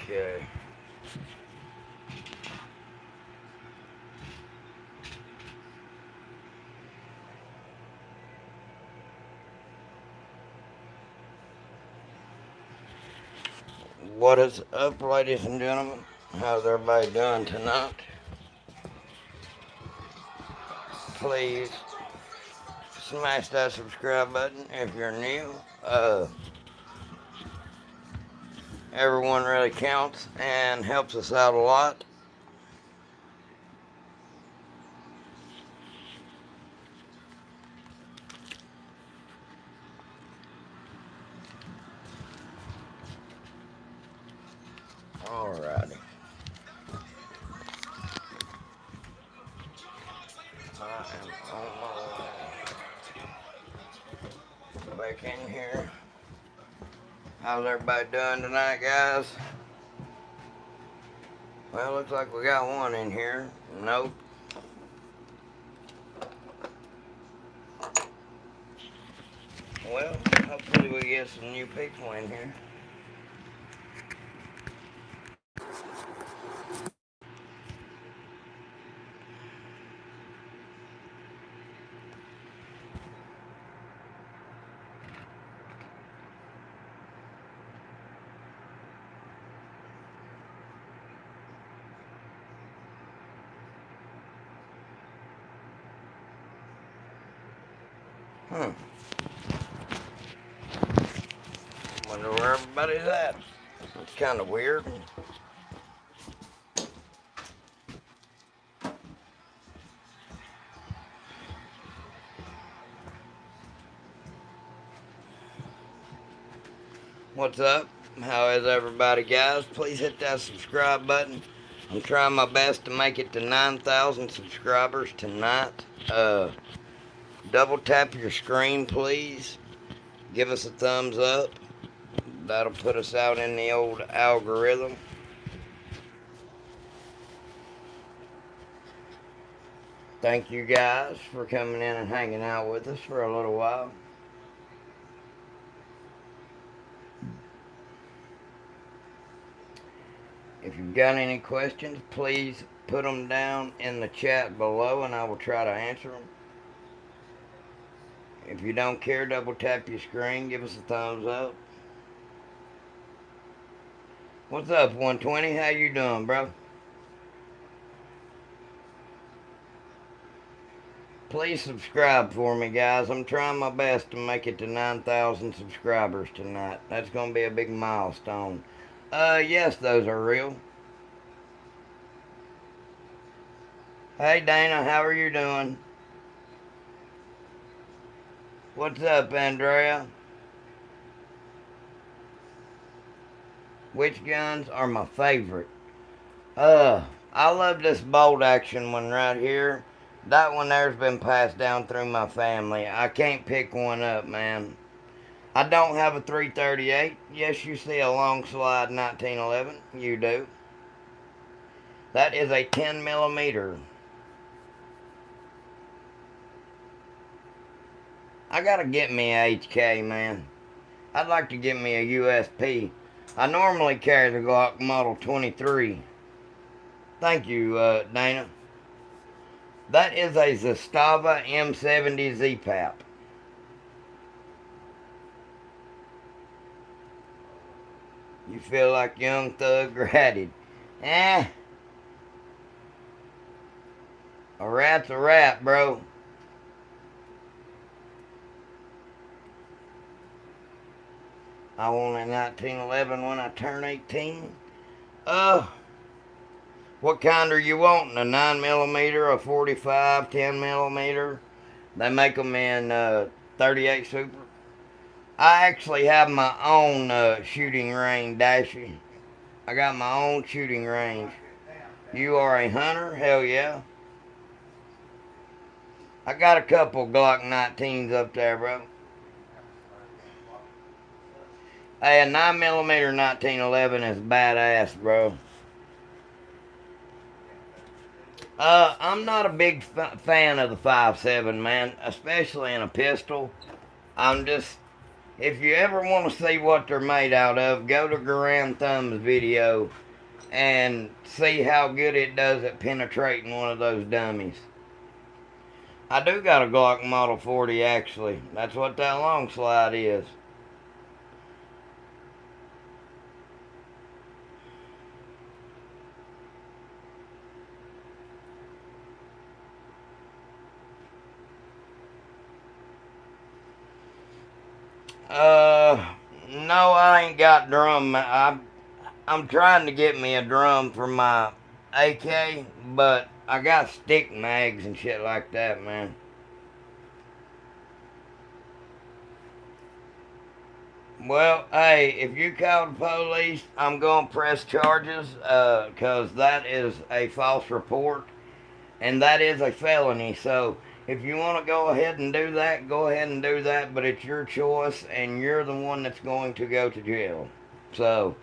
Okay. What is up, ladies and gentlemen? How's everybody doing tonight? Please smash that subscribe button if you're new. Everyone really counts and helps us out a lot. Alrighty. I am on my way back in here. How's everybody doing tonight, guys? Well, looks like we got one in here. Nope. Well, hopefully we get some new people in here. Wonder where everybody's at. It's kind of weird. What's up? How is everybody, guys? Please hit that subscribe button. I'm trying my best to make it to 9,000 subscribers tonight. Double tap your screen, please. Give us a thumbs up. That'll put us out in the old algorithm. Thank you guys for coming in and hanging out with us for a little while. If you've got any questions, please put them down in the chat below and I will try to answer them. If you don't care, double tap your screen, give us a thumbs up. What's up, 120? How you doing, bro? Please subscribe for me, guys. I'm trying my best to make it to 9,000 subscribers tonight. That's going to be a big milestone. Yes, those are real. Hey, Dana, how are you doing? What's up, Andrea? Which guns are my favorite? I love this bolt action one right here. That one there's been passed down through my family. I can't pick one up, man. I don't have a 338. Yes, you see a long slide 1911. You do. That is a 10 millimeter. I gotta get me a HK, man. I'd like to get me a USP. I normally carry the Glock Model 23. Thank you, Dana. That is a Zastava M70 Z-Pap. You feel like Young Thug ratted. A rat's a rat, bro. I want a 1911 when I turn 18. What kind are you wanting? A 9 millimeter, a 45, 10 millimeter? They make them in 38 Super. I actually have my own shooting range, Dashy. I got my own shooting range. You are a hunter? Hell yeah. I got a couple Glock 19s up there, bro. Hey, a 9 millimeter 1911 is badass, bro. I'm not a big fan of the 5.7, man, especially in a pistol. I'm just If you ever want to see what they're made out of, go to Garand Thumb's video and see how good it does at penetrating one of those dummies. I do got a Glock Model 40 actually. That's what that long slide is. No, I ain't got drum. I'm trying to get me a drum for my AK, but I got stick mags and shit like that, man. Well, hey, if you call the police, I'm going to press charges because that is a false report and that is a felony. So if you want to go ahead and do that, go ahead and do that, but it's your choice and you're the one that's going to go to jail. So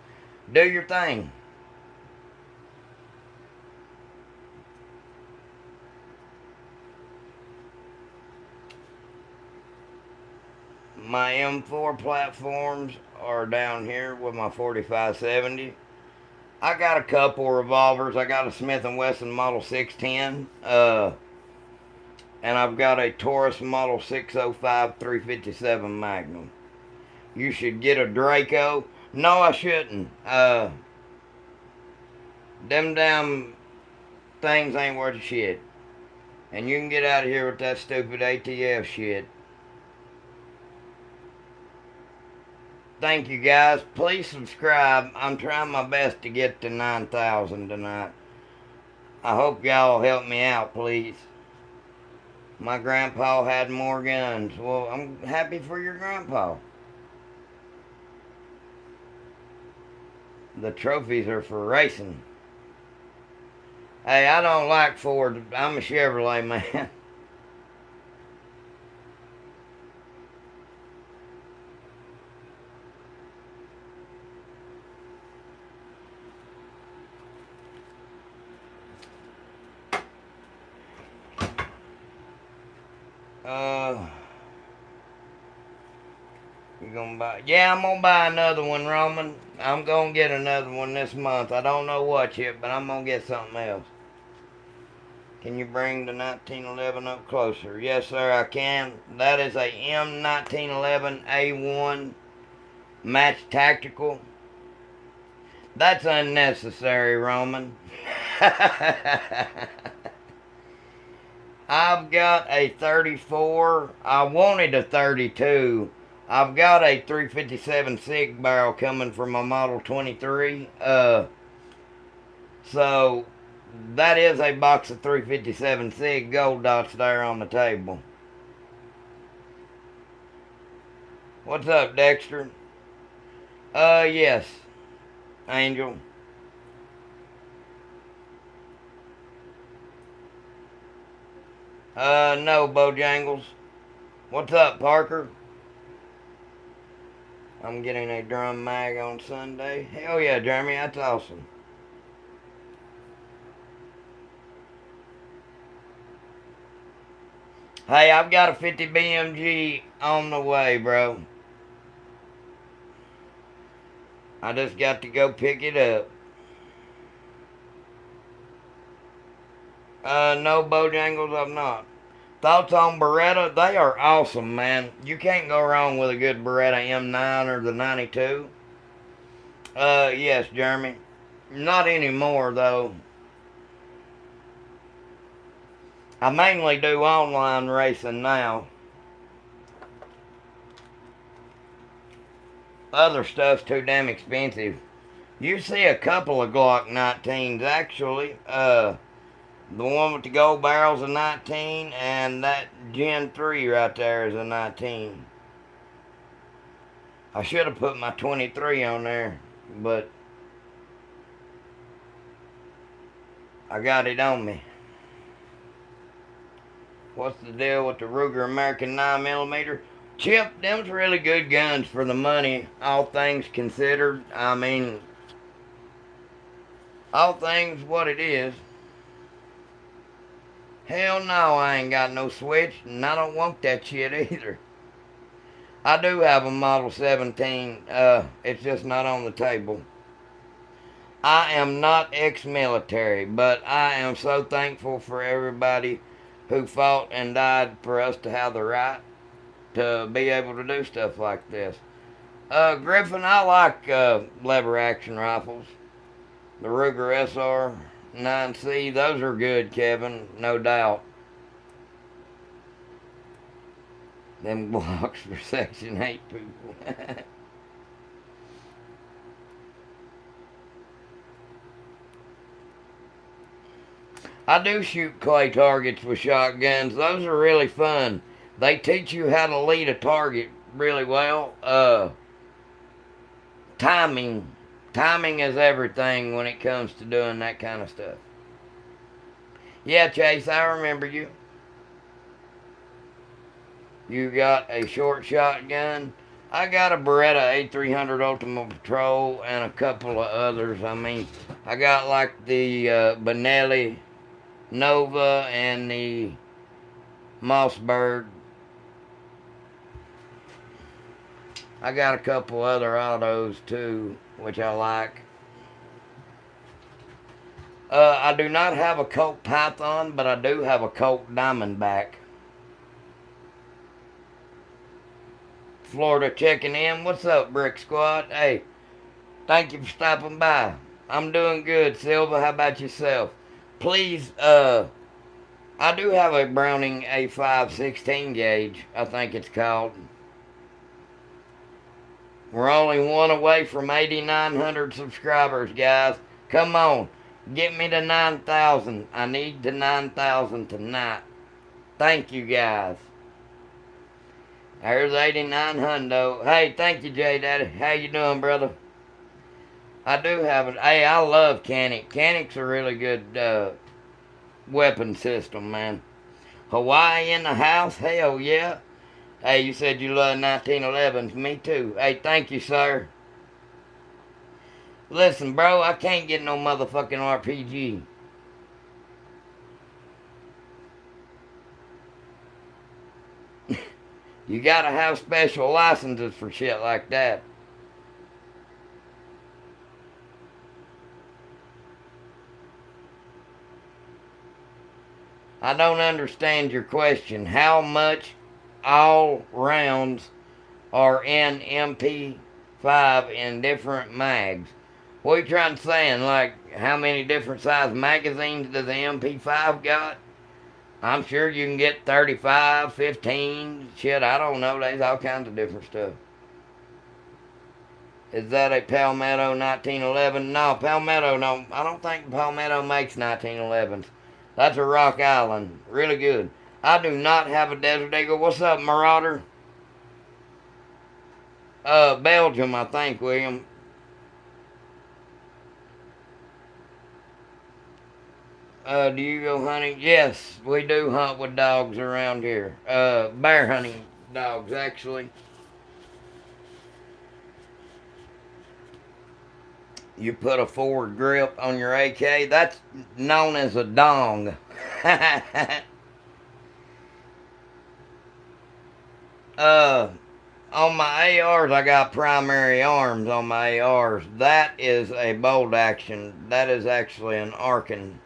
do your thing. My M4 platforms are down here with my 4570. I got a couple revolvers. I got a Smith & Wesson Model 610. And I've got a Taurus Model 605 357 Magnum. You should get a Draco. No, I shouldn't. Them damn things ain't worth a shit. And you can get out of here with that stupid ATF shit. Thank you guys. Please subscribe. I'm trying my best to get to 9,000 tonight. I hope y'all help me out, please. My grandpa had more guns. Well, I'm happy for your grandpa. The trophies are for racing. Hey, I don't like Ford. I'm a Chevrolet man. You gonna buy? Yeah, I'm gonna buy another one, Roman. I'm gonna get another one this month. I don't know what yet, but I'm gonna get something else. Can you bring the 1911 up closer? Yes, sir, I can. That is a M1911A1 Match Tactical. That's unnecessary, Roman. I've got a 34. I wanted a 32. I've got a 357 SIG barrel coming from my Model 23. So that is a box of 357 SIG gold dots there on the table. What's up, Dexter? Yes, Angel. No, Bojangles. What's up, Parker? I'm getting a drum mag on Sunday. Hell yeah, Jeremy, that's awesome. Hey, I've got a 50 BMG on the way, bro. I just got to go pick it up. No, Bojangles, I'm not. Thoughts on Beretta? They are awesome, man. You can't go wrong with a good Beretta M9 or the 92. Yes, Jeremy. Not anymore, though. I mainly do online racing now. Other stuff's too damn expensive. You see a couple of Glock 19s, actually. The one with the gold barrel's a 19, and that Gen 3 right there is a 19. I should have put my 23 on there, but I got it on me. What's the deal with the Ruger American 9mm? Chip, them's really good guns for the money, all things considered. I mean, all things what it is. Hell no, I ain't got no switch, and I don't want that shit either. I do have a Model 17. It's just not on the table. I am not ex-military, but I am so thankful for everybody who fought and died for us to have the right to be able to do stuff like this. Griffin, I like lever action rifles. The Ruger SR 9C, those are good, Kevin, no doubt. Them blocks for Section 8 people. I do shoot clay targets with shotguns. Those are really fun. They teach you how to lead a target really well. Timing. Timing is everything when it comes to doing that kind of stuff. Yeah, Chase, I remember you. You got a short shotgun. I got a Beretta A300 Ultimate Patrol and a couple of others. I mean, I got like the Benelli Nova and the Mossberg. I got a couple other autos too, which I like. I do not have a Colt Python, but I do have a Colt Diamondback. Florida checking in. What's up, Brick Squad? Hey, thank you for stopping by. I'm doing good, Silva. How about yourself? Please, I do have a Browning A5 16 gauge, I think it's called. We're only one away from 8,900 subscribers, guys. Come on, get me to 9,000. I need to 9,000 tonight. Thank you, guys. There's 89 hundo. Hey, thank you, J Daddy. How you doing, brother? I do have it. Hey, I love Canic. Canic's a really good weapon system, man. Hawaii in the house? Hell yeah. Hey, you said you love 1911s. Me too. Hey, thank you, sir. Listen, bro, I can't get no motherfucking RPG. You gotta have special licenses for shit like that. I don't understand your question. How much all rounds are in MP5 in different mags? What are you trying to say? Like, how many different size magazines does the MP5 got? I'm sure you can get 35, 15, shit, I don't know. There's all kinds of different stuff. Is that a Palmetto 1911? No, Palmetto, no. I don't think Palmetto makes 1911s. That's a Rock Island. Really good. I do not have a Desert Eagle. What's up, Marauder? Belgium, I think, William. Do you go hunting? Yes, we do hunt with dogs around here. Bear hunting dogs, actually. You put a forward grip on your AK. That's known as a dong. On my ARs, I got primary arms on my ARs. That is a bolt action. That is actually an Arkin.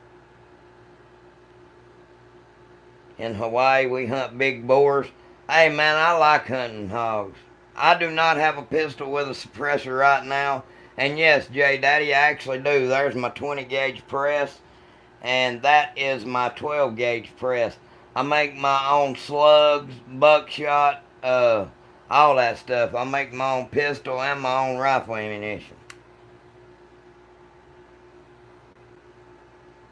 In Hawaii, we hunt big boars. Hey, man, I like hunting hogs. I do not have a pistol with a suppressor right now. And yes, Jay Daddy, I actually do. There's my 20 gauge press, and that is my 12 gauge press. I make my own slugs, buckshot, all that stuff. I make my own pistol and my own rifle ammunition.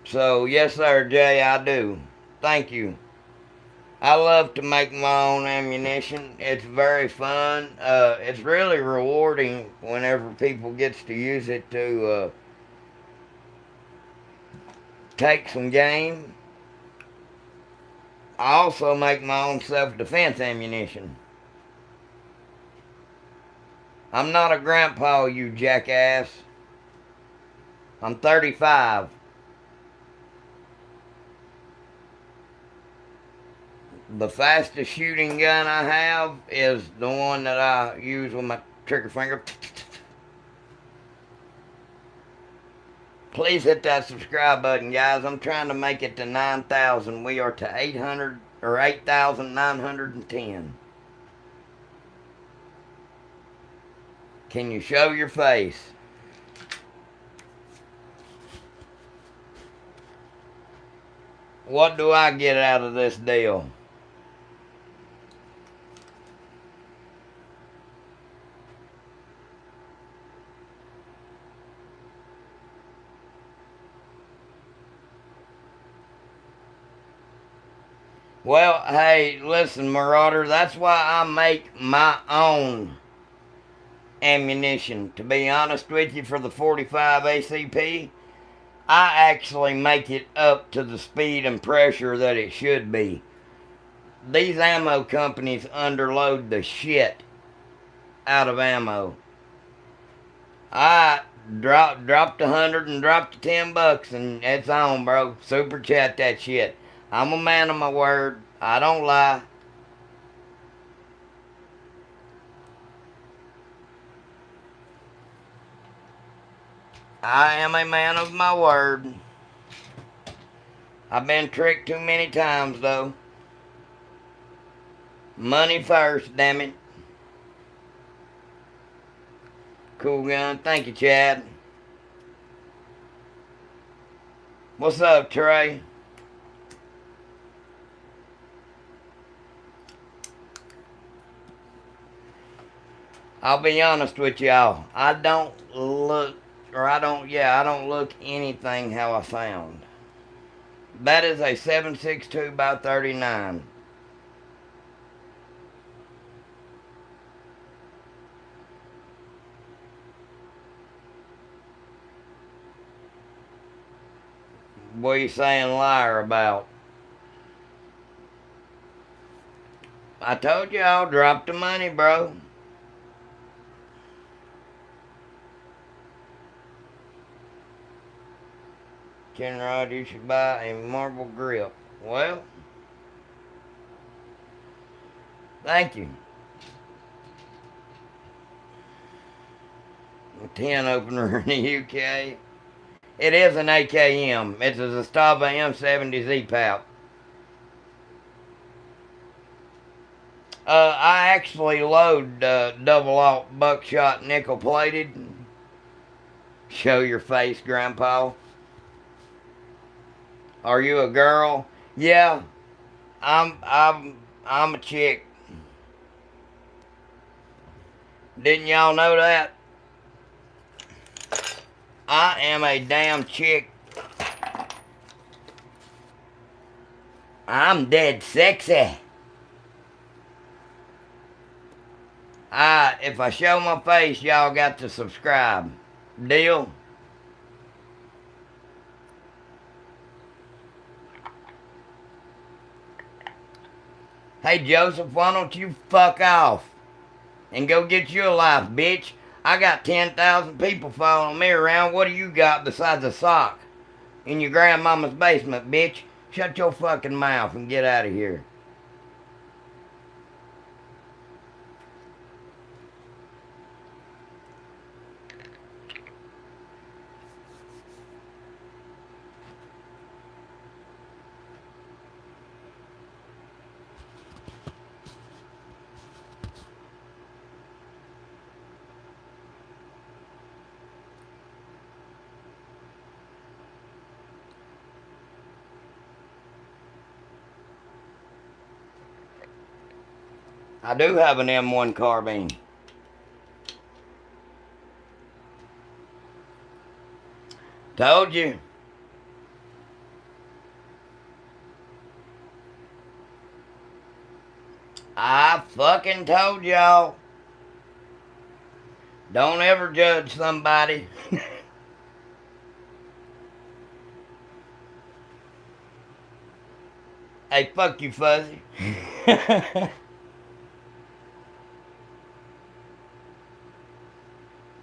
So, yes, sir, Jay, I do. Thank you. I love to make my own ammunition. It's very fun. It's really rewarding whenever people gets to use it to take some game. I also make my own self-defense ammunition. I'm not a grandpa, you jackass. I'm 35. The fastest shooting gun I have is the one that I use with my trigger finger. Please hit that subscribe button, guys. I'm trying to make it to 9,000. We are to 800 or 8,910. Can you show your face? What do I get out of this deal? Well, hey, listen, Marauder, that's why I make my own ammunition. To be honest with you, for the 45 ACP, I actually make it up to the speed and pressure that it should be. These ammo companies underload the shit out of ammo. I dropped 100 and dropped $10 and it's on, bro. Super chat that shit. I'm a man of my word. I don't lie. I am a man of my word. I've been tricked too many times, though. Money first, damn it. Cool gun. Thank you, Chad. What's up, Trey? I'll be honest with y'all. I don't look anything how I sound. That is a 7.62 by 39. What are you saying liar about? I told you I'll drop the money, bro. Ken Rod, you should buy a marble grip. Well, thank you. A 10 opener in the UK. It is an AKM. It's a Zastava M70 ZPAP. I actually load double aught buckshot nickel plated. Show your face, Grandpa. Are you a girl? Yeah, I'm a chick. Didn't y'all know that? I am a damn chick. I'm dead sexy. If I show my face, y'all got to subscribe. Deal? Hey, Joseph, why don't you fuck off and go get you a life, bitch? I got 10,000 people following me around. What do you got besides a sock in your grandmama's basement, bitch? Shut your fucking mouth and get out of here. I do have an M1 carbine. Told you. I fucking told y'all. Don't ever judge somebody. Hey, fuck you, Fuzzy.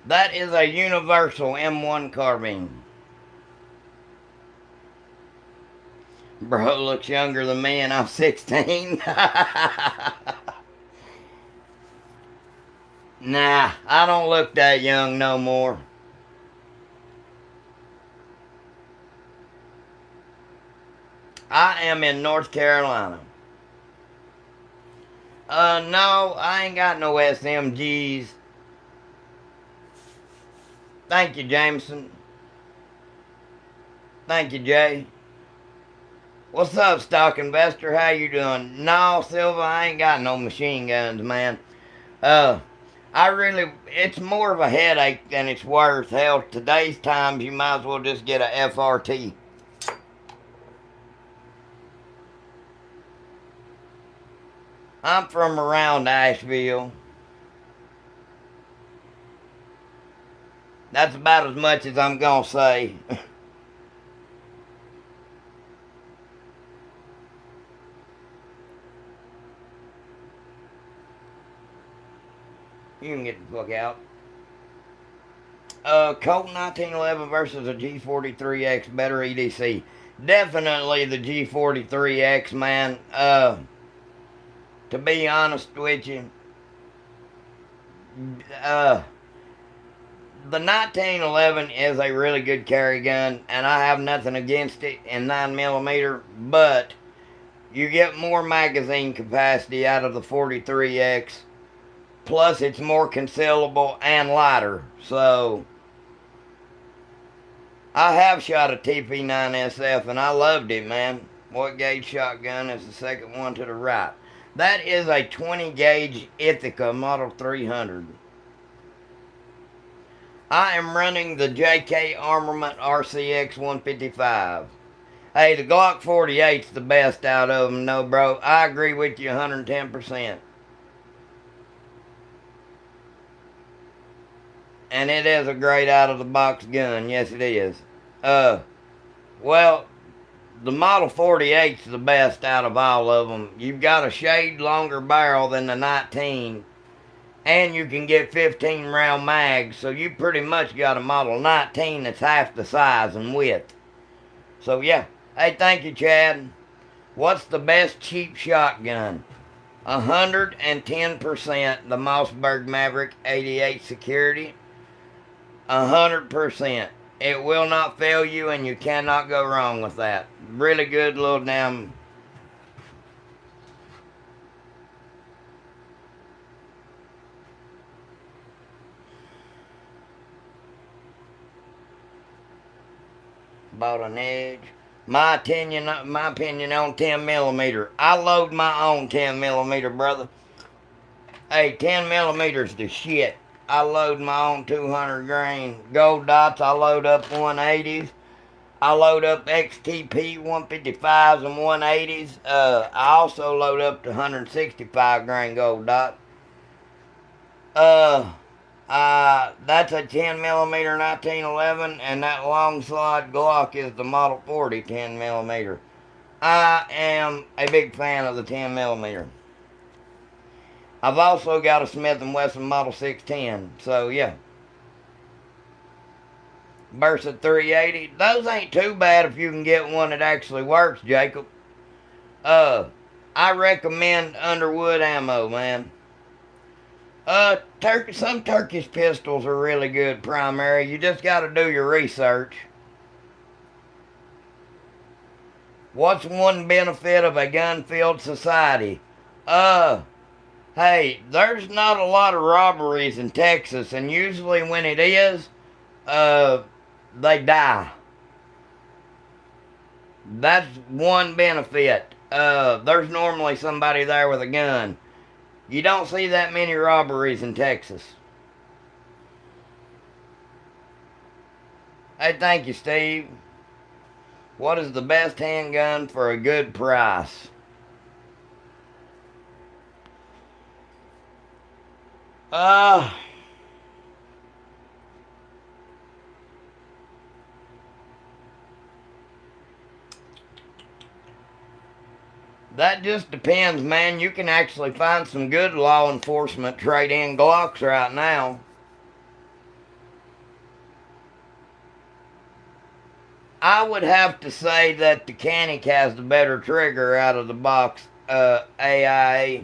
That is a universal M1 carbine. Bro looks younger than me and I'm 16. Nah, I don't look that young no more. I am in North Carolina. No, I ain't got no SMGs. Thank you, Jameson. Thank you, Jay. What's up, stock investor? How you doing? No, Silva, I ain't got no machine guns, man. Uh, it's more of a headache than it's worth. Hell, today's times, you might as well just get a FRT. I'm from around Asheville. That's about as much as I'm gonna say. You can get the fuck out. Colt 1911 versus a G43X, better EDC. Definitely the G43X, man. To be honest with you, uh, the 1911 is a really good carry gun, and I have nothing against it in 9mm, but you get more magazine capacity out of the 43X, plus it's more concealable and lighter. So, I have shot a TP9SF, and I loved it, man. What gauge shotgun is the second one to the right? That is a 20 gauge Ithaca Model 300. I am running the JK Armament RCX 155. Hey, the Glock 48's the best out of them, no, bro. I agree with you 110%. And it is a great out of the box gun. Yes, it is. Well, the Model 48's the best out of all of them. You've got a shade longer barrel than the 19, and you can get 15 round mags, so you pretty much got a Model 19 that's half the size and width. So yeah, hey, thank you, Chad. What's the best cheap shotgun? 110% the Mossberg Maverick 88 Security. 100%. It will not fail you, and you cannot go wrong with that. Really good little damn. Bought an Edge. My opinion on 10mm. I load my own 10mm, brother. Hey, 10mm's the shit. I load my own 200 grain gold dots. I load up 180s. I load up XTP 155s and 180s. I also load up to 165 grain gold dot. That's a 10mm 1911, and that long slide Glock is the Model 40 10mm. I am a big fan of the 10mm. I've also got a Smith & Wesson Model 610, so yeah. Versa 380, those ain't too bad if you can get one that actually works, Jacob. I recommend Underwood ammo, man. Some Turkish pistols are really good primary. You just got to do your research. What's one benefit of a gun-filled society? Hey, there's not a lot of robberies in Texas, and usually when it is, they die. That's one benefit. There's normally somebody there with a gun. You don't see that many robberies in Texas. Hey, thank you, Steve. What is the best handgun for a good price? That just depends, man. You can actually find some good law enforcement trade-in Glocks right now. I would have to say that the Canic has the better trigger out of the box AIA.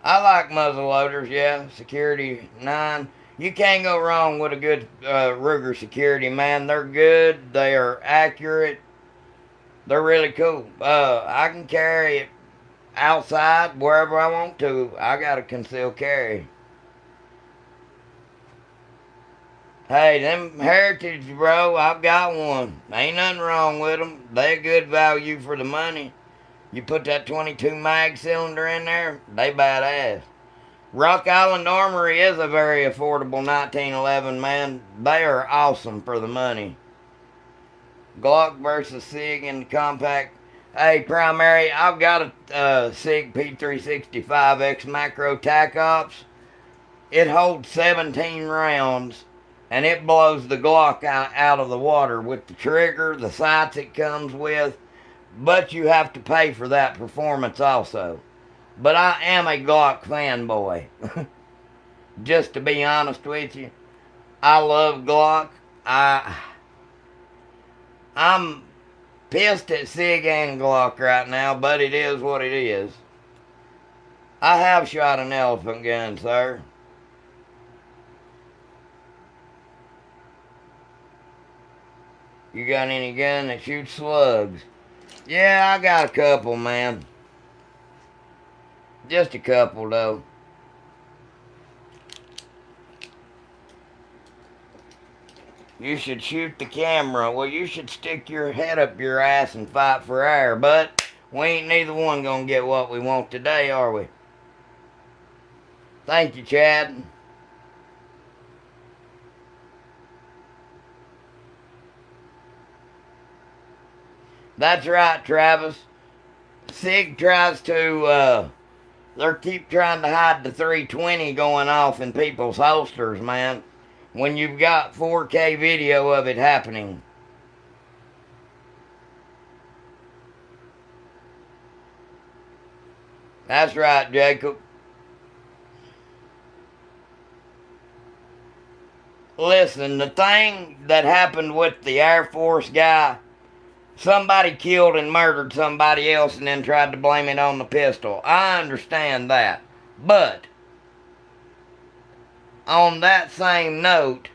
I like muzzle loaders, yeah. Security 9. You can't go wrong with a good Ruger Security, man. They're good. They are accurate. They're really cool. I can carry it outside wherever I want to. I got a concealed carry. Hey, them Heritage, bro, I've got one. Ain't nothing wrong with them. They're good value for the money. You put that 22 mag cylinder in there, they badass. Rock Island Armory is a very affordable 1911, man. They are awesome for the money. Glock versus SIG in the compact. Hey, primary, I've got a SIG P365X Macro Tac Ops. It holds 17 rounds, and it blows the Glock out of the water with the trigger, the sights it comes with. But you have to pay for that performance also. But I am a Glock fanboy. Just to be honest with you, I love Glock. I'm pissed at SIG and Glock right now, but it is what it is. I have shot an elephant gun, sir. You got any gun that shoots slugs? Yeah, I got a couple, man. Just a couple, though. You should shoot the camera. Well, you should stick your head up your ass and fight for air. But we ain't neither one gonna get what we want today, are we? Thank you, Chad. That's right, Travis. SIG tries to, they keep trying to hide the 320 going off in people's holsters, man. When you've got 4K video of it happening. That's right, Jacob. Listen, the thing that happened with the Air Force guy, somebody killed and murdered somebody else and then tried to blame it on the pistol. I understand that. But, on that same note,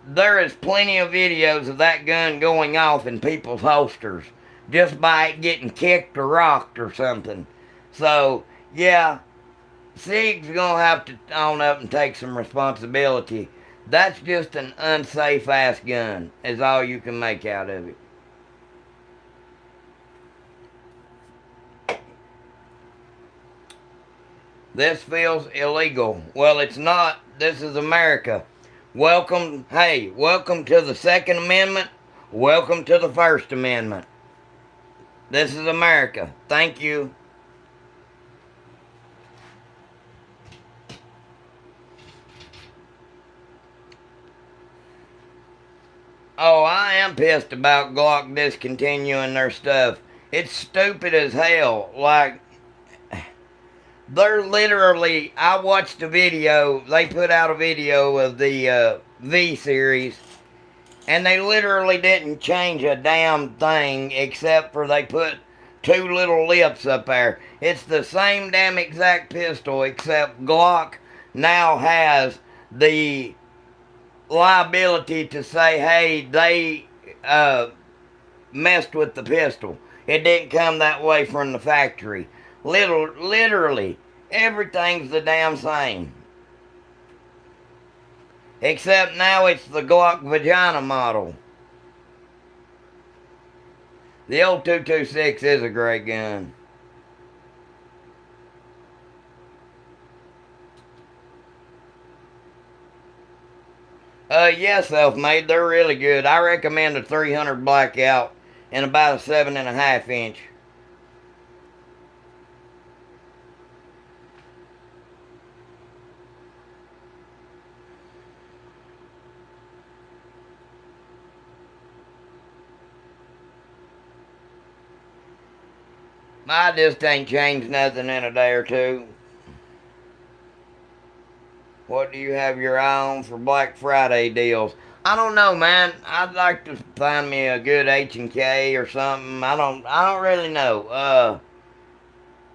there is plenty of videos of that gun going off in people's holsters just by it getting kicked or rocked or something. So, yeah, SIG's gonna have to own up and take some responsibility. That's just an unsafe ass gun, is all you can make out of it. This feels illegal. Well, it's not. This is America. Welcome, hey, welcome to the Second Amendment. Welcome to the First Amendment. This is America. Thank you. Oh, I am pissed about Glock discontinuing their stuff. It's stupid as hell. Like, they're literally, I watched a video, they put out a video of the V series, and they literally didn't change a damn thing except for they put two little lips up there. It's the same damn exact pistol, except Glock now has the liability to say, hey, they messed with the pistol. It didn't come that way from the factory. Literally, everything's the damn same. Except now it's the Glock vagina model. The old 226 is a great gun. Yeah, Self-Made, they're really good. I recommend a 300 Blackout and about a 7.5 inch. I just ain't changed nothing in a day or two. What do you have your eye on for Black Friday deals? I don't know, man. I'd like to find me a good H&K or something. I don't really know.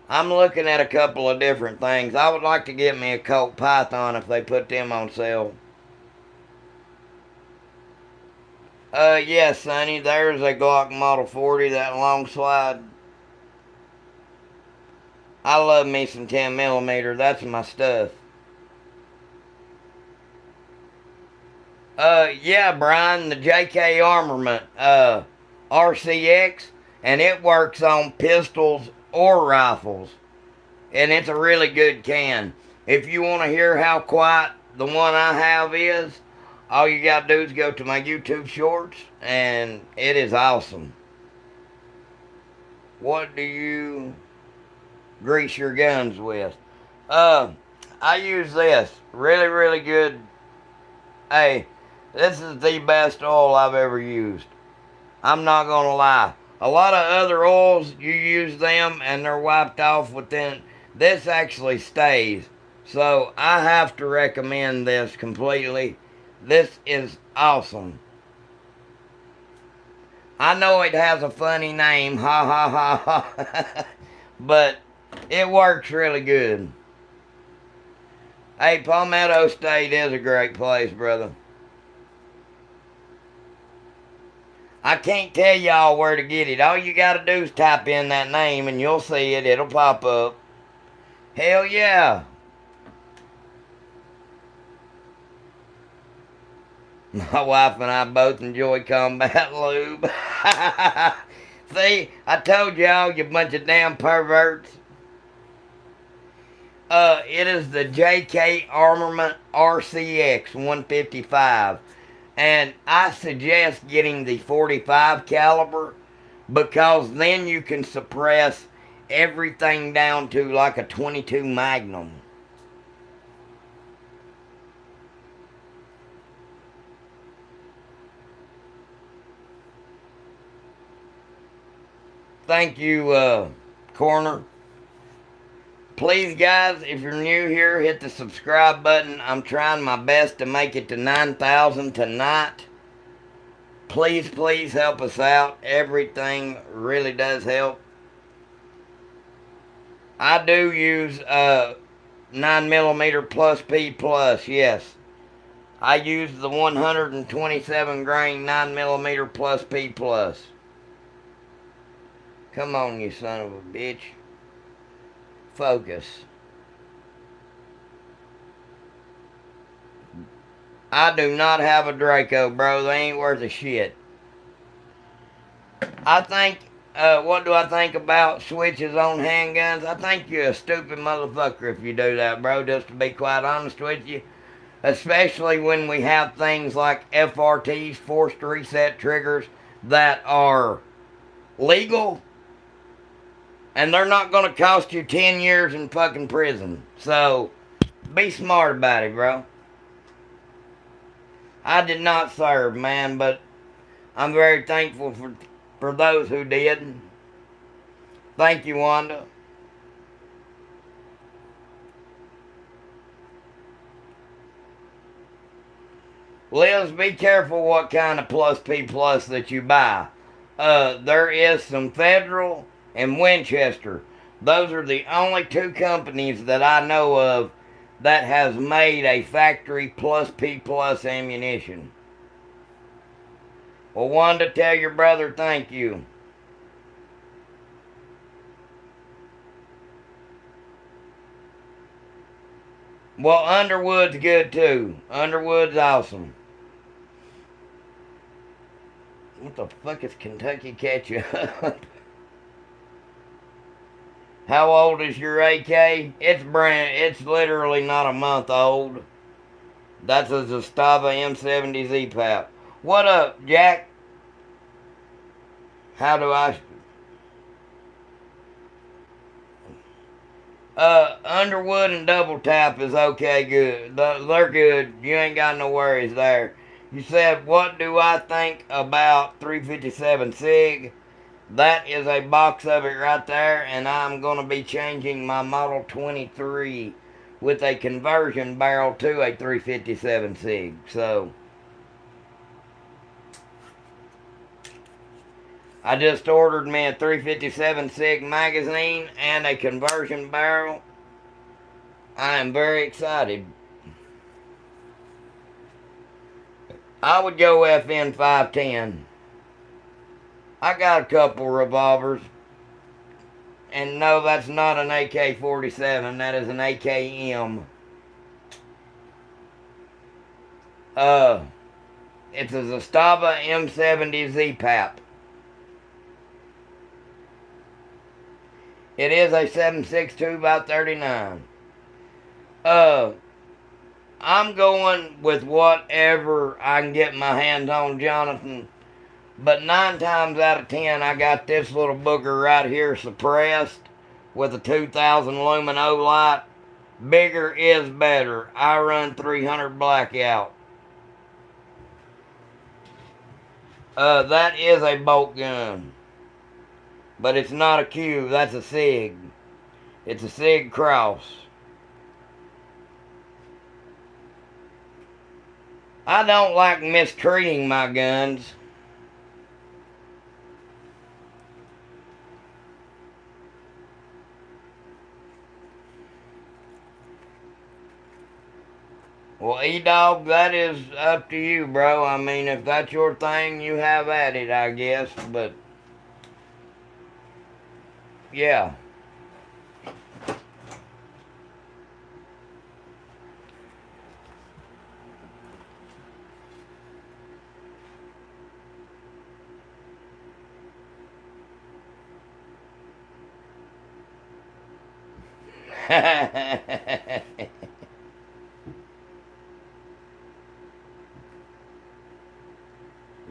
I'm looking at a couple of different things. I would like to get me a Colt Python if they put them on sale. Yes, Sonny, there's a Glock Model 40, that long slide. I love me some 10mm. That's my stuff. Yeah, Brian, the JK Armament, RCX, and it works on pistols or rifles. And it's a really good can. If you want to hear how quiet the one I have is, all you got to do is go to my YouTube shorts, and it is awesome. What do you grease your guns with? I use this. Really, really good. Hey, this is the best oil I've ever used. I'm not going to lie. A lot of other oils, you use them and they're wiped off within. This actually stays. So I have to recommend this completely. This is awesome. I know it has a funny name, ha ha ha ha, but it works really good. Hey, Palmetto State is a great place, brother. I can't tell y'all where to get it. All you gotta do is type in that name and you'll see it. It'll pop up. Hell yeah. My wife and I both enjoy combat lube. See, I told y'all, you bunch of damn perverts. It is the JK Armament RCX 155. And I suggest getting the 45 caliber because then you can suppress everything down to like a 22 Magnum. Thank you, Corner. Please, guys, if you're new here, hit the subscribe button. I'm trying my best to make it to 9,000 tonight. Please, please help us out. Everything really does help. I do use 9mm plus P plus, yes. I use the 127 grain 9mm plus P plus. Come on, you son of a bitch. Focus. I do not have a Draco, bro. They ain't worth a shit. I think, what do I think about switches on handguns? I think you're a stupid motherfucker if you do that, bro, just to be quite honest with you. Especially when we have things like FRTs, forced reset triggers, that are legal. And they're not going to cost you 10 years in fucking prison. So, be smart about it, bro. I did not serve, man, but I'm very thankful for those who did. Thank you, Wanda. Liz, be careful what kind of plus P plus that you buy. There is some Federal and Winchester. Those are the only two companies that I know of that has made a factory plus P plus ammunition. Well, Wanda, tell your brother thank you. Well, Underwood's good too. Underwood's awesome. What the fuck is Kentucky Ketchup? How old is your AK? It's literally not a month old. That's a Zastava M70 Z-Pap. What up, Jack? How do I... Underwood and Double Tap is okay, good. They're good. You ain't got no worries there. You said, what do I think about 357 SIG? That is a box of it right there, and I'm going to be changing my Model 23 with a conversion barrel to a 357 SIG. So, I just ordered me a 357 SIG magazine and a conversion barrel. I am very excited. I would go FN 510. I got a couple revolvers. And no, that's not an AK-47. That is an AKM. It's a Zastava M70 Z-Pap. It is a 7.62 by 39. I'm going with whatever I can get my hands on, Jonathan. But 9 times out of 10, I got this little booger right here suppressed with a 2000 lumen O-light. Bigger is better. I run 300 blackout. That is a bolt gun. But it's not a Q. That's a SIG. It's a SIG Cross. I don't like mistreating my guns. Well, E-Dog, that is up to you, bro. I mean, if that's your thing, you have at it, I guess. But, yeah.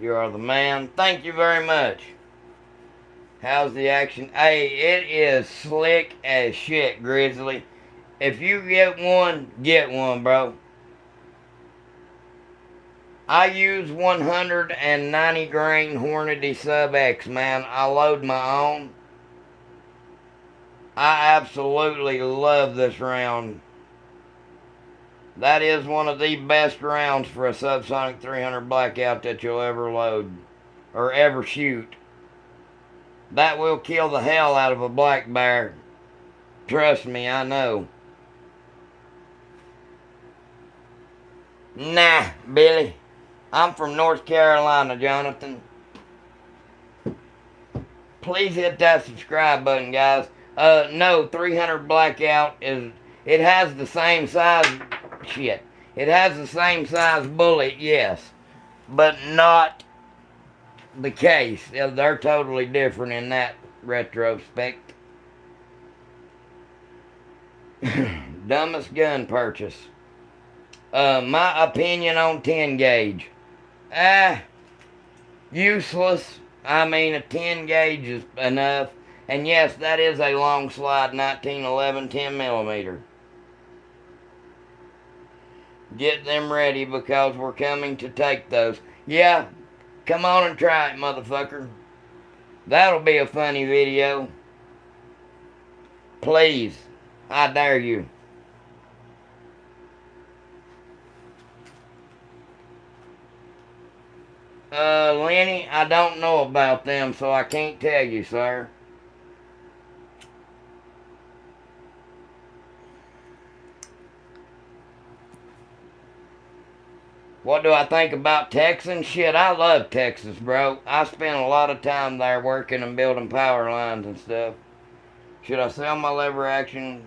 You are the man. Thank you very much. How's the action? Hey, it is slick as shit, Grizzly. If you get one, bro. I use 190 grain Hornady Sub X, man. I load my own. I absolutely love this round. That is one of the best rounds for a Subsonic 300 Blackout that you'll ever load or ever shoot. That will kill the hell out of a black bear. Trust me, I know. Nah, Billy. I'm from North Carolina, Jonathan. Please hit that subscribe button, guys. No, 300 Blackout is... It has the same size... Shit. It has the same size bullet, yes. But not the case. They're totally different in that retrospect. Dumbest gun purchase. My opinion on 10 gauge. Useless. I mean, a 10 gauge is enough. And yes, that is a long slide 1911 10 millimeter. Get them ready because we're coming to take those. Yeah, come on and try it, motherfucker. That'll be a funny video. Please, I dare you. Lenny, I don't know about them, so I can't tell you, sir. What do I think about Texas? Shit, I love Texas, bro. I spent a lot of time there working and building power lines and stuff. Should I sell my lever action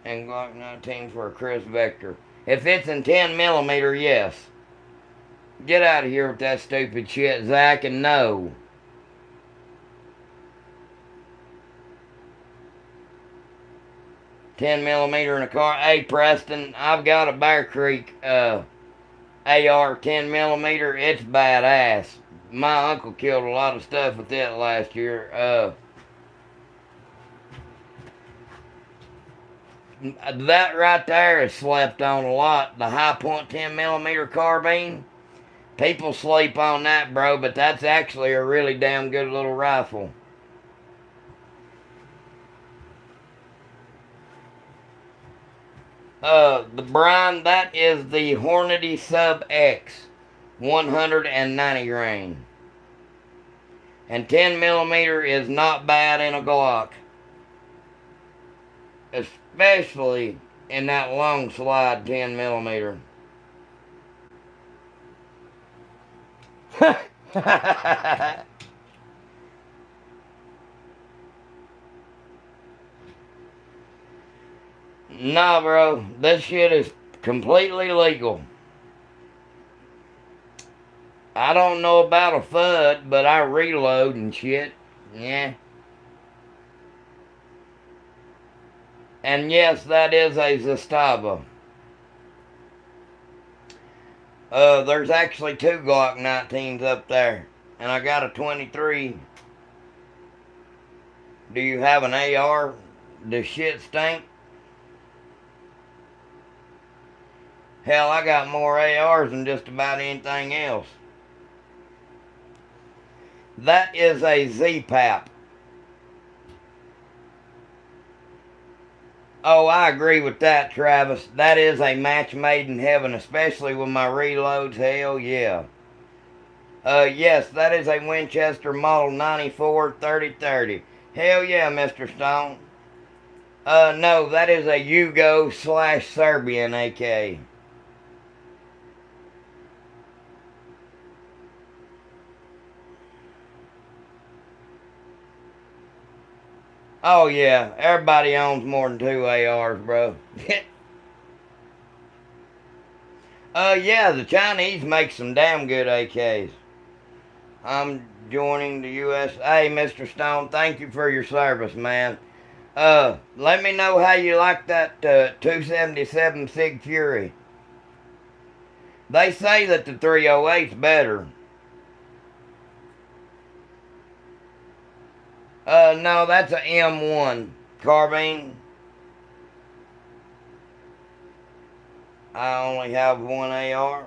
and Glock 19 for a Chris Vector? If it's in 10 millimeter, yes. Get out of here with that stupid shit, Zach, and no. $10 millimeter in a car. Hey, Preston, I've got a Bear Creek AR 10 millimeter. It's badass. My uncle killed a lot of stuff with it last year. That right there is slept on a lot. The High Point 10 millimeter carbine. People sleep on that, bro, but that's actually a really damn good little rifle. The Brian, that is the Hornady Sub X, 190 grain. And 10 millimeter is not bad in a Glock. Especially in that long slide 10 millimeter. Nah, bro. This shit is completely legal. I don't know about a FUD, but I reload and shit. Yeah. And yes, that is a Zastava. There's actually 2 Glock 19s up there. And I got a 23. Do you have an AR? Does shit stink? Hell, I got more ARs than just about anything else. That is a Z-Pap. Oh, I agree with that, Travis. That is a match made in heaven, especially with my reloads. Hell yeah. Yes, that is a Winchester Model 94 3030. Hell yeah, Mr. Stone. No, that is a Yugo/Serbian AK. Oh yeah, everybody owns more than 2 ARs, bro. Yeah, the Chinese make some damn good AKs. I'm joining the US. Hey, Mr. Stone, thank you for your service, man. Let me know how you like that 277 Sig Fury. They say that the 308's better. No, that's a M1 carbine. I only have 1 AR.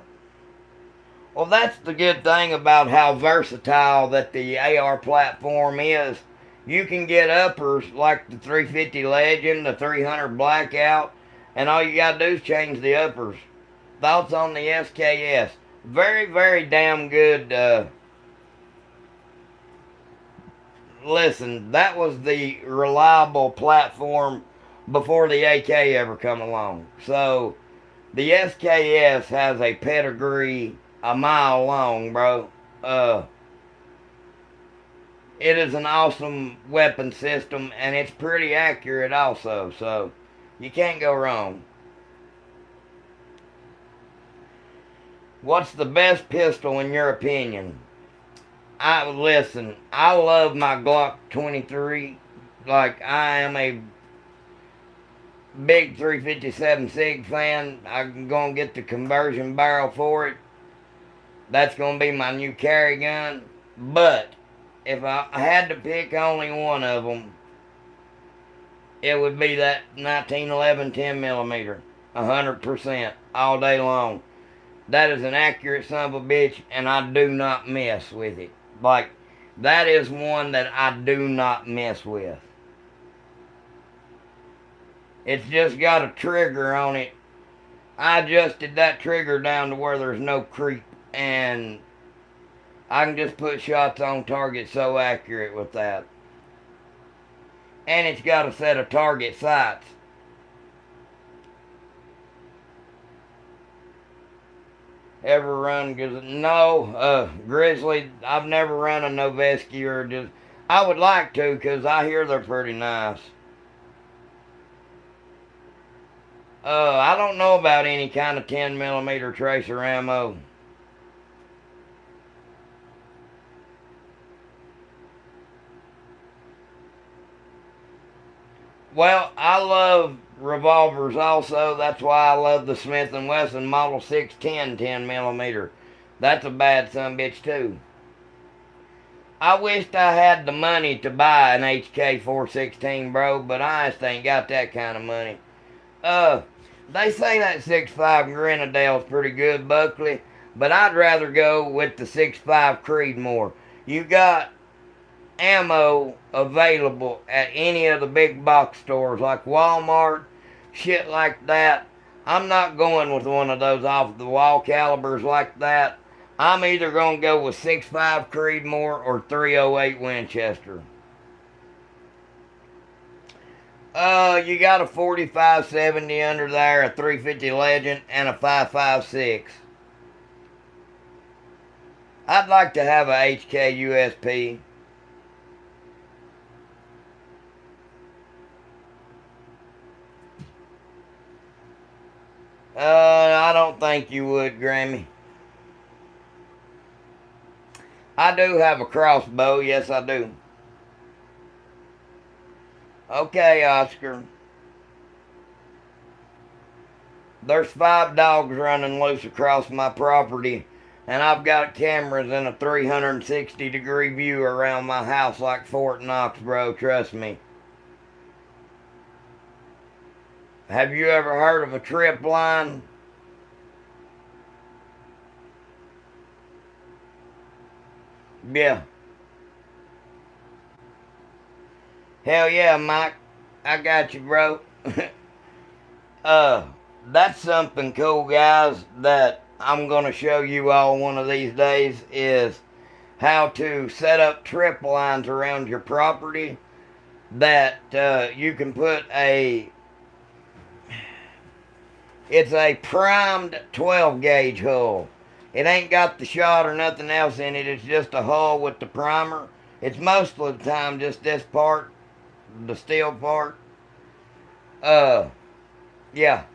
Well, that's the good thing about how versatile that the AR platform is. You can get uppers like the 350 Legend, the 300 Blackout, and all you gotta do is change the uppers. Thoughts on the SKS? Very, very damn good. Listen, that was the reliable platform before the AK ever come along. So, the SKS has a pedigree a mile long, bro. It is an awesome weapon system, and it's pretty accurate also, so you can't go wrong. What's the best pistol in your opinion? I love my Glock 23. Like, I am a big 357 Sig fan. I'm gonna get the conversion barrel for it. That's gonna be my new carry gun. But if I had to pick only one of them, it would be that 1911 10 millimeter, 100% all day long. That is an accurate son of a bitch, and I do not mess with it. Like, that is one that I do not mess with. It's just got a trigger on it. I adjusted that trigger down to where there's no creep, and I can just put shots on target so accurate with that. And it's got a set of target sights. Ever run? No, Grizzly, I've never run a Noveski or just... I would like to, because I hear they're pretty nice. I don't know about any kind of 10 millimeter tracer ammo. Well, I love revolvers also. That's why I love the Smith & Wesson Model 610 10 millimeter. That's a bad sumbitch too. I wished I had the money to buy an HK 416, bro, but I just ain't got that kind of money. They say that 6.5 Grenadale's pretty good, Buckley, but I'd rather go with the 6.5 Creedmoor. You got ammo available at any of the big box stores like Walmart, shit like that. I'm not going with one of those off the wall calibers like that. I'm either going to go with 6.5 Creedmoor or 308 Winchester. You got a 4570 under there, a 350 Legend, and a 5.56. I'd like to have a HK USP. I don't think you would, Grammy. I do have a crossbow, yes I do. Okay, Oscar. There's 5 dogs running loose across my property, and I've got cameras in a 360-degree view around my house like Fort Knox, bro, trust me. Have you ever heard of a trip line? Yeah. Hell yeah, Mike. I got you, bro. uh, that's something cool, guys, that I'm going to show you all one of these days is how to set up trip lines around your property that you can put it's a primed 12 gauge hull. It ain't got the shot or nothing else in it. It's just a hull with the primer. It's most of the time just this part, the steel part. Uh, yeah.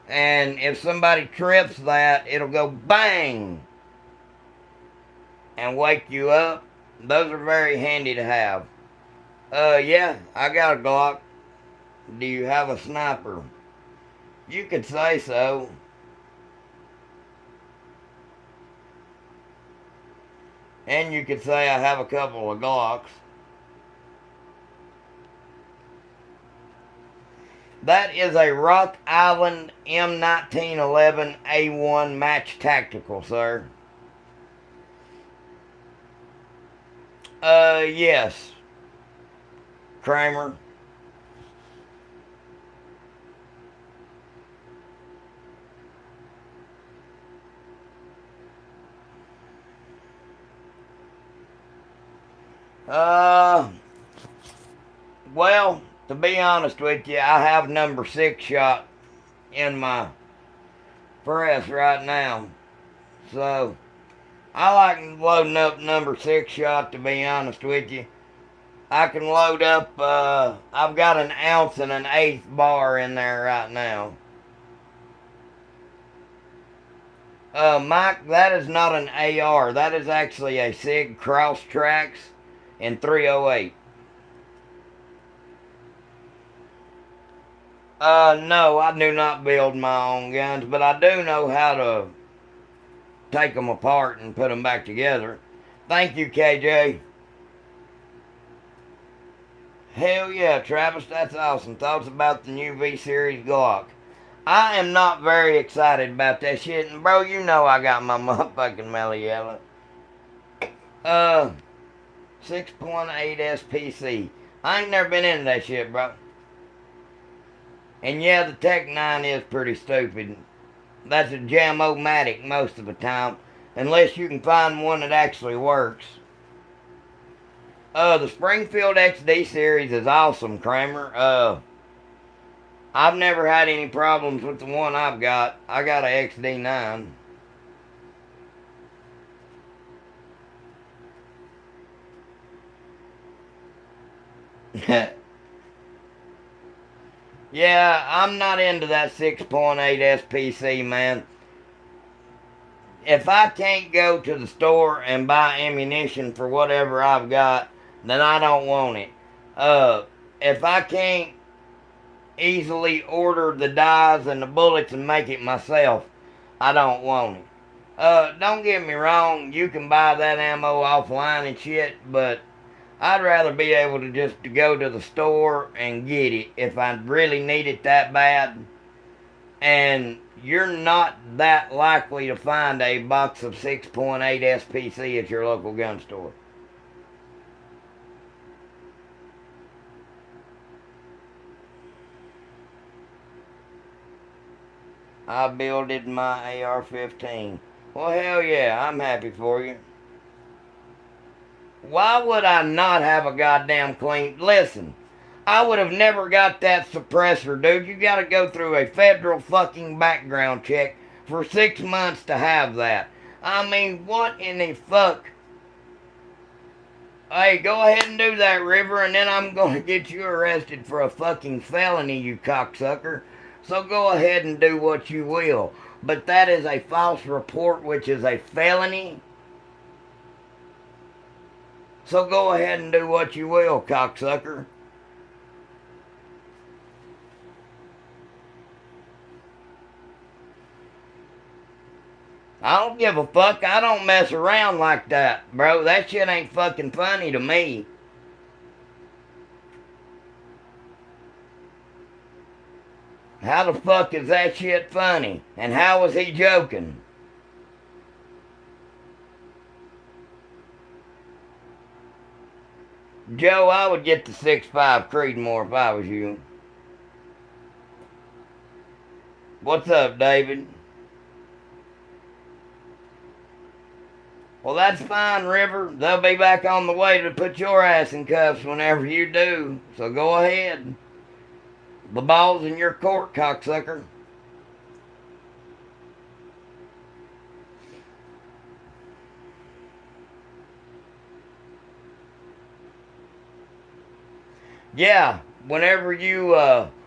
And if somebody trips that, it'll go bang and wake you up. Those are very handy to have. Yeah, I got a Glock. Do you have a sniper? You could say so. And you could say I have a couple of Glocks. That is a Rock Island M1911A1 Match Tactical, sir. Yes. Kramer. Uh, well, to be honest with you, I have number 6 shot in my press right now. So, I like loading up number 6 shot, to be honest with you. I can load up, I've got an ounce and an eighth bar in there right now. Mike, that is not an AR. That is actually a SIG Cross Tracks in 308. No, I do not build my own guns, but I do know how to take them apart and put them back together. Thank you, KJ. Hell yeah, Travis, that's awesome. Thoughts about the new V Series Glock? I am not very excited about that shit, and bro, you know I got my motherfucking Melly Yellow. Uh, 6.8 SPC. I ain't never been into that shit, bro. And yeah, the Tech 9 is pretty stupid. That's a Jam-O-Matic most of the time, unless you can find one that actually works. The Springfield XD series is awesome, Kramer. I've never had any problems with the one I've got. I got a XD9. Yeah, I'm not into that 6.8 SPC, man. If I can't go to the store and buy ammunition for whatever I've got, then I don't want it. If I can't easily order the dies and the bullets and make it myself, I don't want it. Don't get me wrong, you can buy that ammo offline and shit, but I'd rather be able to just go to the store and get it if I really need it that bad. And you're not that likely to find a box of 6.8 SPC at your local gun store. I builded my AR-15. Well, hell yeah, I'm happy for you. Why would I not have a goddamn clean... Listen, I would have never got that suppressor, dude. You gotta go through a federal fucking background check for 6 months to have that. I mean, what in the fuck? Hey, go ahead and do that, River, and then I'm gonna get you arrested for a fucking felony, you cocksucker. So go ahead and do what you will. But that is a false report, which is a felony. So go ahead and do what you will, cocksucker. I don't give a fuck. I don't mess around like that, bro. That shit ain't fucking funny to me. How the fuck is that shit funny? And how was he joking? Joe, I would get the 6'5" Creedmoor if I was you. What's up, David? Well, that's fine, River. They'll be back on the way to put your ass in cuffs whenever you do. So go ahead. The ball's in your court, cocksucker. Yeah, whenever you,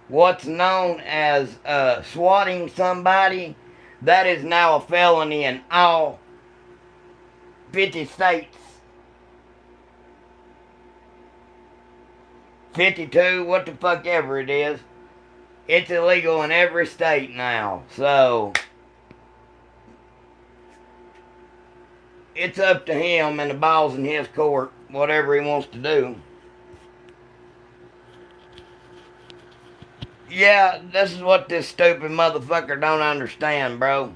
what's known as swatting somebody, that is now a felony in all 50 states. 52, what the fuck ever it is. It's illegal in every state now. So, it's up to him and the ball's in his court, whatever he wants to do. Yeah, this is what this stupid motherfucker don't understand, bro.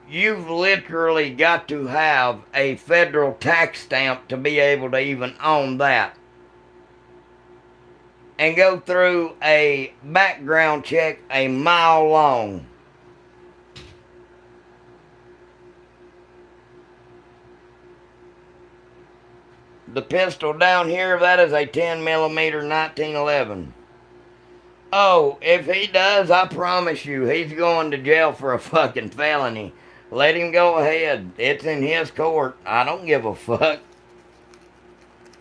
You've literally got to have a federal tax stamp to be able to even own that. And go through a background check a mile long. The pistol down here, that is a 10 millimeter 1911. Oh, if he does, I promise you, he's going to jail for a fucking felony. Let him go ahead. It's in his court. I don't give a fuck.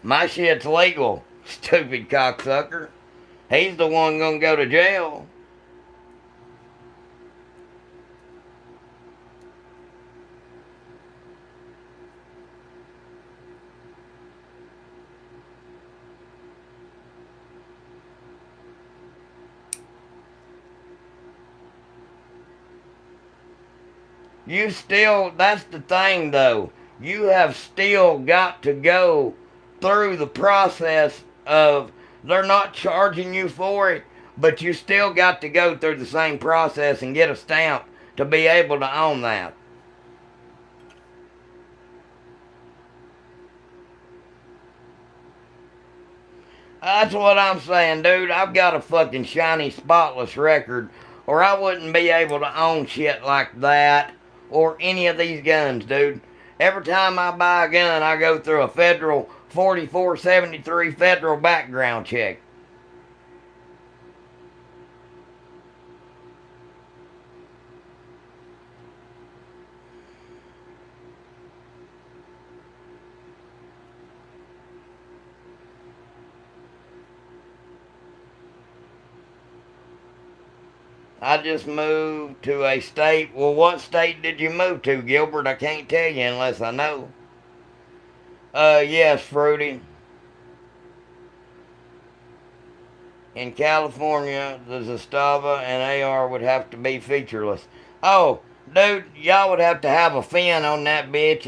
My shit's legal, stupid cocksucker. He's the one gonna go to jail. You still, that's the thing though. You have still got to go through the process of, they're not charging you for it, but you still got to go through the same process and get a stamp to be able to own that. That's what I'm saying, dude. I've got a fucking shiny, spotless record, or I wouldn't be able to own shit like that or any of these guns, dude. Every time I buy a gun, I go through a federal 4473 federal background check. I just moved to a state. Well, what state did you move to, Gilbert? I can't tell you unless I know. Yes, Fruity. In California, the Zastava and AR would have to be featureless. Oh, dude, y'all would have to have a fin on that bitch,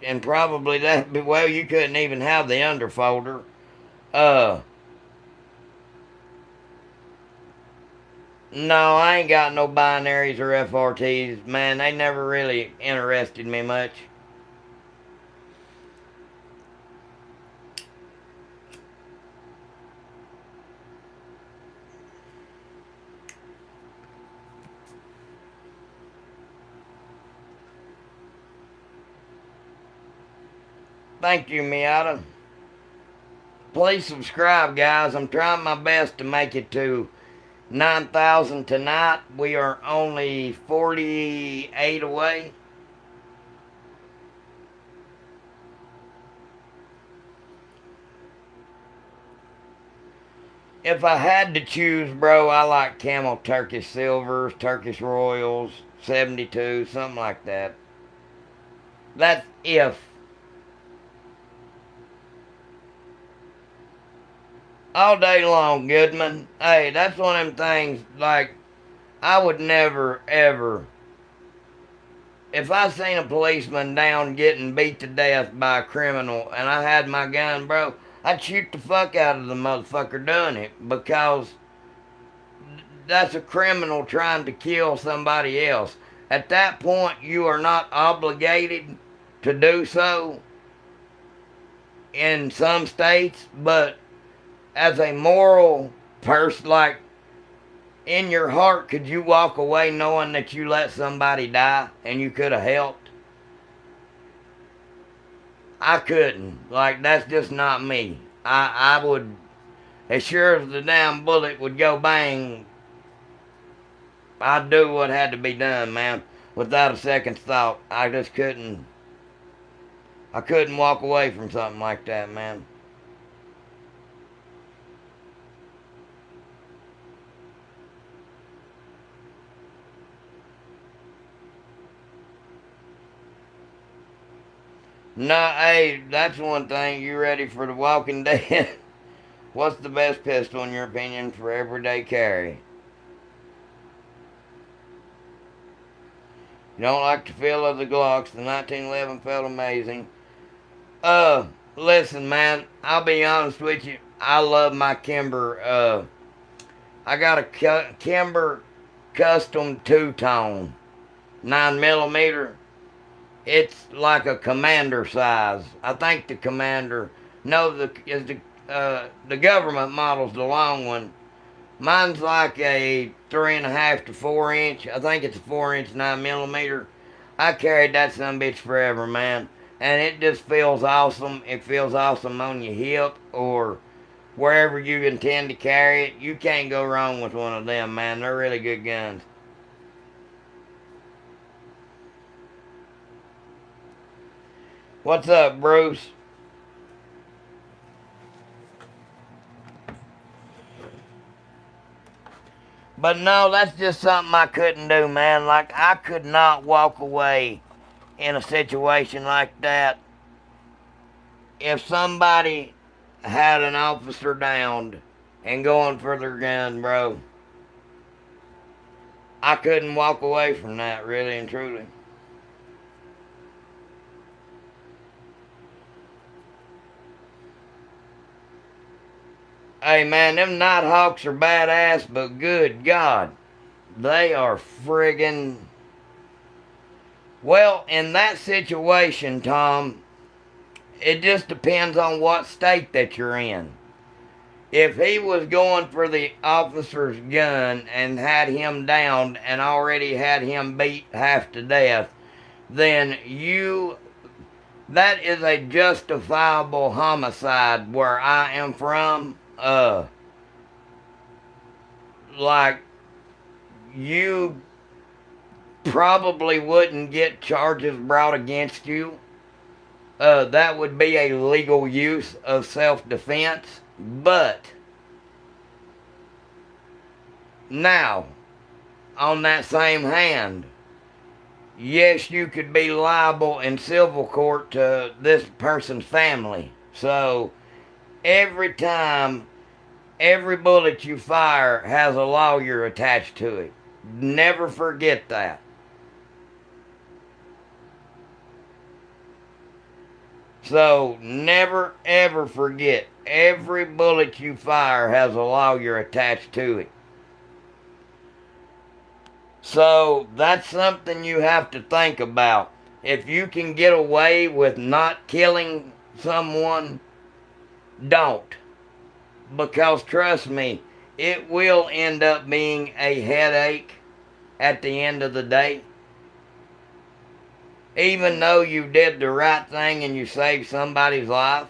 and probably that, well, you couldn't even have the underfolder. No, I ain't got no binaries or FRTs. Man, they never really interested me much. Thank you, Miata. Please subscribe, guys. I'm trying my best to make it to 9,000 tonight. We are only 48 away. If I had to choose, bro, I like Camel Turkish Silvers, Turkish Royals, 72, something like that. That's if. All day long, Goodman. Hey, that's one of them things, like, I would never, ever. If I seen a policeman down getting beat to death by a criminal and I had my gun, bro, I'd shoot the fuck out of the motherfucker doing it, because that's a criminal trying to kill somebody else. At that point, you are not obligated to do so in some states, but as a moral person, like, in your heart, could you walk away knowing that you let somebody die and you could have helped? I couldn't. Like, that's just not me. I would, as sure as the damn bullet would go bang, I'd do what had to be done, man, without a second thought. I just couldn't. I couldn't walk away from something like that, man. No, hey, that's one thing. You ready for The Walking Dead? What's the best pistol, in your opinion, for everyday carry? You don't like the feel of the Glocks. The 1911 felt amazing. Listen, man, I'll be honest with you. I love my Kimber. I got a Kimber custom two-tone 9mm. It's like a Commander size. I think the Commander, no, the government model's the long one. Mine's like a 3.5 to 4 inch. I think it's a 4 inch 9mm. I carried that son bitch forever, man. And it just feels awesome. It feels awesome on your hip or wherever you intend to carry it. You can't go wrong with one of them, man. They're really good guns. What's up, Bruce? But no, that's just something I couldn't do, man. Like, I could not walk away in a situation like that. If somebody had an officer downed and going for their gun, bro, I couldn't walk away from that, really and truly. Hey, man, them Nighthawks are badass, but good God, they are friggin'. Well, in that situation, Tom, it just depends on what state that you're in. If he was going for the officer's gun and had him downed and already had him beat half to death, then that is a justifiable homicide where I am from. Like, you probably wouldn't get charges brought against you. That would be a legal use of self-defense. But now, on that same hand, yes, you could be liable in civil court to this person's family. So every time, every bullet you fire has a lawyer attached to it. Never forget that. So never ever forget, every bullet you fire has a lawyer attached to it. So that's something you have to think about. If you can get away with not killing someone, don't. Because trust me, it will end up being a headache at the end of the day. even though you did the right thing and you saved somebody's life?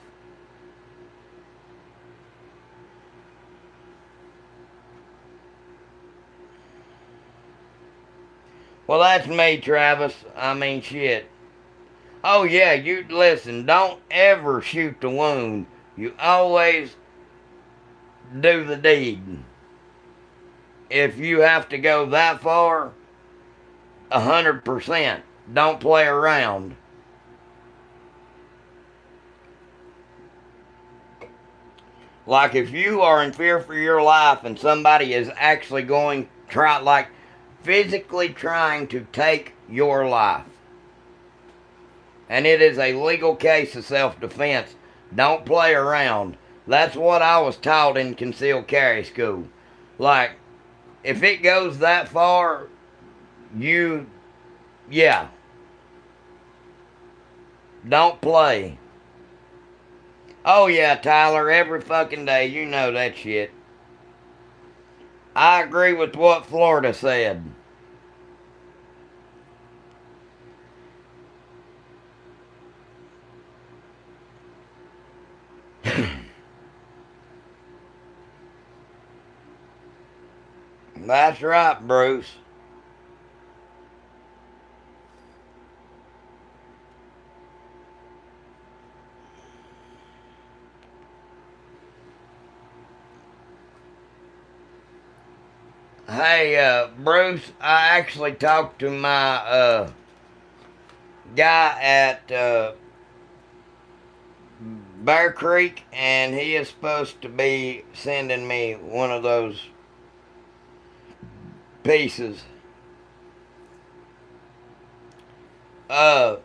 Well, that's me, Travis. I mean, shit. Oh, yeah, you listen, don't ever shoot the wound. You always do the deed. If you have to go that far, 100%. Don't play around. Like if you are in fear for your life and somebody is actually going try like physically trying to take your life, and it is a legal case of self-defense, don't play around. That's what I was taught in concealed carry school. Like if it goes that far, you yeah, don't play. Oh yeah, Tyler, every fucking day, you know that shit. I agree with what Florida said. That's right, Bruce. Hey, Bruce, I actually talked to my guy at Bear Creek, and he is supposed to be sending me one of those pieces. Uh,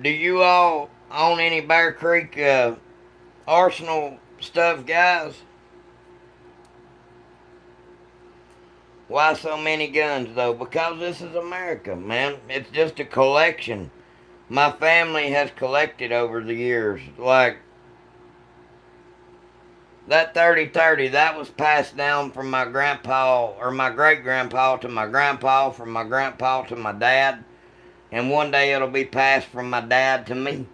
do you all own any Bear Creek arsenal stuff, guys? Why so many guns, though? Because this is America, man. It's just a collection. My family has collected over the years. Like, that 30-30, that was passed down from my grandpa, or my great-grandpa to my grandpa, from my grandpa to my dad. And one day it'll be passed from my dad to me.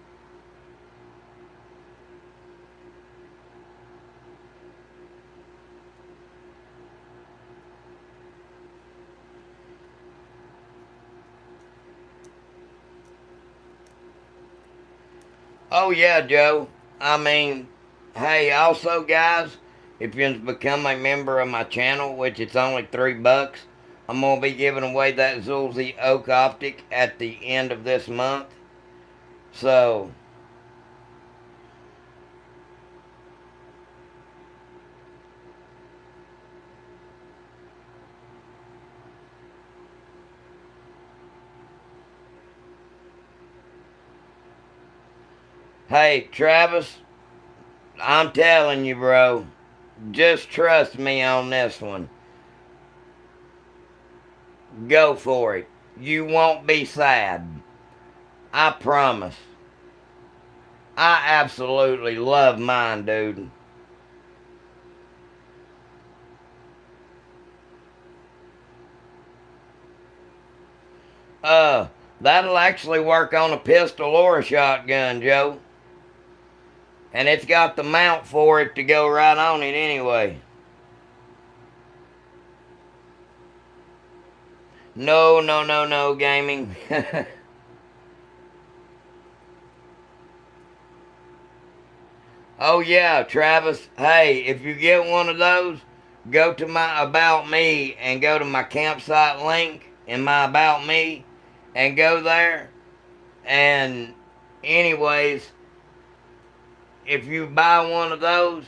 Oh, yeah, Joe. I mean, hey, also, guys, if you become a member of my channel, which it's only $3, I'm going to be giving away that Zulzy Oak Optic at the end of this month. So, hey, Travis, I'm telling you, bro, just trust me on this one. Go for it. You won't be sad. I promise. I absolutely love mine, dude. Uh, that'll actually work on a pistol or a shotgun, Joe. And it's got the mount for it to go right on it anyway. No, no, no, no, gaming. Oh, yeah, Travis. Hey, if you get one of those, go to my About Me and go to my campsite link in my About Me and go there. And, anyways, if you buy one of those,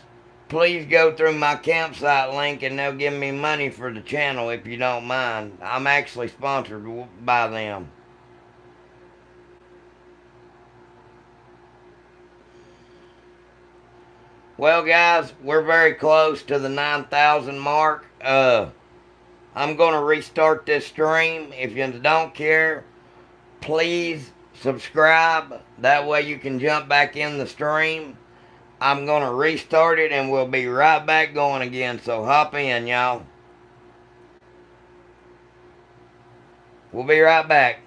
please go through my campsite link and they'll give me money for the channel if you don't mind. I'm actually sponsored by them. Well, guys, we're very close to the 9,000 mark. I'm going to restart this stream. If you don't care, please subscribe. That way you can jump back in the stream. I'm going to restart it and we'll be right back going again. So hop in, y'all. We'll be right back.